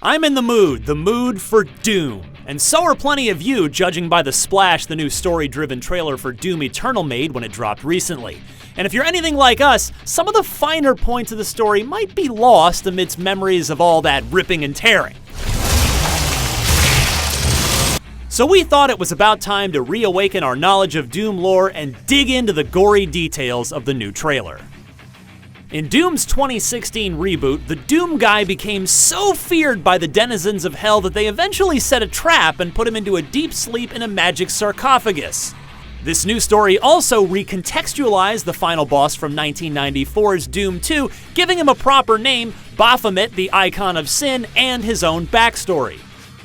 I'm in the mood for Doom. And so are plenty of you, judging by the splash the new story-driven trailer for Doom Eternal made when it dropped recently. And if you're anything like us, some of the finer points of the story might be lost amidst memories of all that ripping and tearing. So we thought it was about time to reawaken our knowledge of Doom lore and dig into the gory details of the new trailer. In Doom's 2016 reboot, the Doom guy became so feared by the denizens of hell that they eventually set a trap and put him into a deep sleep in a magic sarcophagus. This new story also recontextualized the final boss from 1994's Doom 2, giving him a proper name, Baphomet, the Icon of Sin, and his own backstory.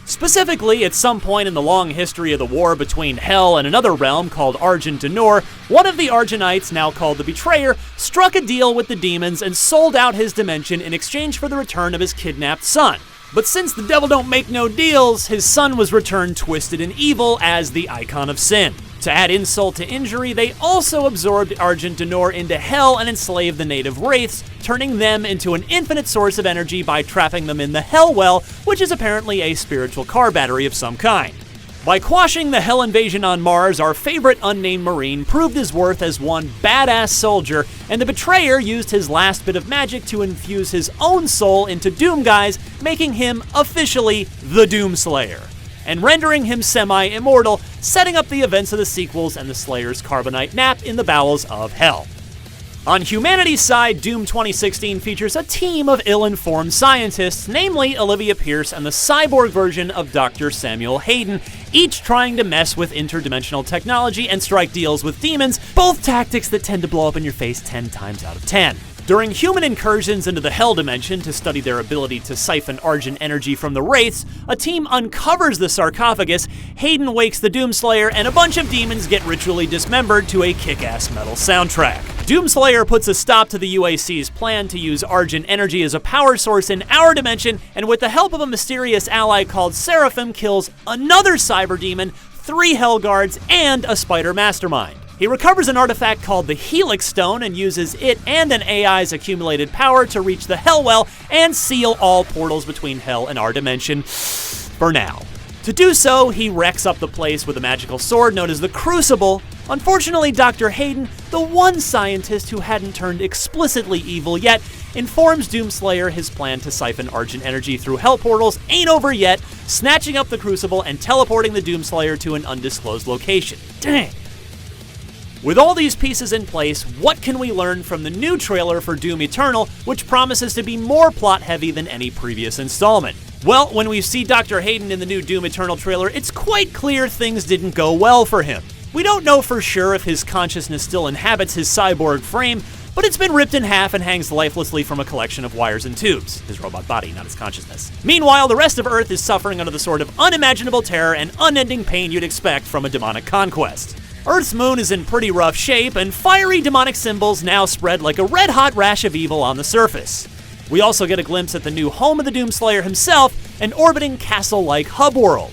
Specifically, at some point in the long history of the war between Hell and another realm called Argent D'Nor, one of the Argentites, now called the Betrayer, struck a deal with the demons and sold out his dimension in exchange for the return of his kidnapped son. But since the devil don't make no deals, his son was returned twisted and evil as the Icon of Sin. To add insult to injury, they also absorbed Argent D'Nor into Hell and enslaved the native wraiths, turning them into an infinite source of energy by trapping them in the Hell Well, which is apparently a spiritual car battery of some kind. By quashing the Hell invasion on Mars, our favorite unnamed Marine proved his worth as one badass soldier, and the Betrayer used his last bit of magic to infuse his own soul into Doom guys, making him officially the Doomslayer, and rendering him semi-immortal, setting up the events of the sequels and the Slayer's carbonite nap in the bowels of Hell. On humanity's side, Doom 2016 features a team of ill-informed scientists, namely Olivia Pierce and the cyborg version of Dr. Samuel Hayden, each trying to mess with interdimensional technology and strike deals with demons, both tactics that tend to blow up in your face 10 times out of 10. During human incursions into the Hell dimension to study their ability to siphon Argent energy from the Wraiths, a team uncovers the sarcophagus, Hayden wakes the Doomslayer, and a bunch of demons get ritually dismembered to a kick-ass metal soundtrack. Doomslayer puts a stop to the UAC's plan to use Argent energy as a power source in our dimension, and with the help of a mysterious ally called Seraphim, kills another cyber demon, 3 Hell Guards, and a spider mastermind. He recovers an artifact called the Helix Stone and uses it and an AI's accumulated power to reach the Hellwell and seal all portals between Hell and our dimension, for now. To do so, he wrecks up the place with a magical sword known as the Crucible. Unfortunately, Dr. Hayden, the one scientist who hadn't turned explicitly evil yet, informs Doomslayer his plan to siphon Argent energy through Hell portals ain't over yet, snatching up the Crucible and teleporting the Doomslayer to an undisclosed location. Dang. With all these pieces in place, what can we learn from the new trailer for Doom Eternal, which promises to be more plot-heavy than any previous installment? Well, when we see Dr. Hayden in the new Doom Eternal trailer, it's quite clear things didn't go well for him. We don't know for sure if his consciousness still inhabits his cyborg frame, but it's been ripped in half and hangs lifelessly from a collection of wires and tubes. His robot body, not his consciousness. Meanwhile, the rest of Earth is suffering under the sort of unimaginable terror and unending pain you'd expect from a demonic conquest. Earth's moon is in pretty rough shape, and fiery demonic symbols now spread like a red-hot rash of evil on the surface. We also get a glimpse at the new home of the Doomslayer himself, an orbiting castle-like hub world.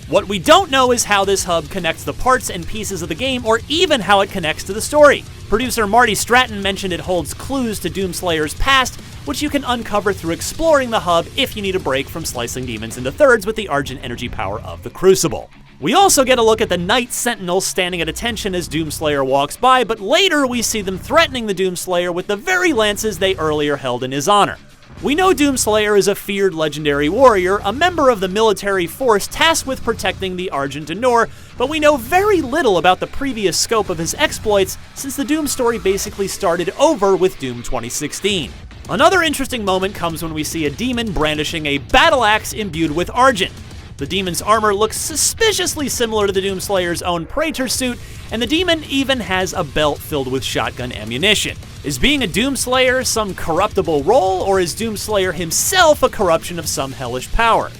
What we don't know is how this hub connects the parts and pieces of the game, or even how it connects to the story. Producer Marty Stratton mentioned it holds clues to Doomslayer's past, which you can uncover through exploring the hub if you need a break from slicing demons into thirds with the Argent energy power of the Crucible. We also get a look at the Night Sentinels standing at attention as Doomslayer walks by, but later we see them threatening the Doomslayer with the very lances they earlier held in his honor. We know Doomslayer is a feared legendary warrior, a member of the military force tasked with protecting the Argent D'Nor, but we know very little about the previous scope of his exploits since the Doom story basically started over with Doom 2016. Another interesting moment comes when we see a demon brandishing a battle axe imbued with Argent. The demon's armor looks suspiciously similar to the Doomslayer's own Praetor suit, and the demon even has a belt filled with shotgun ammunition. Is being a Doomslayer some corruptible role, or is Doomslayer himself a corruption of some hellish power?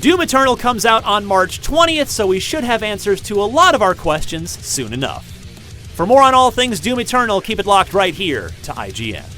Doom Eternal comes out on March 20th, so we should have answers to a lot of our questions soon enough. For more on all things Doom Eternal, keep it locked right here to IGN.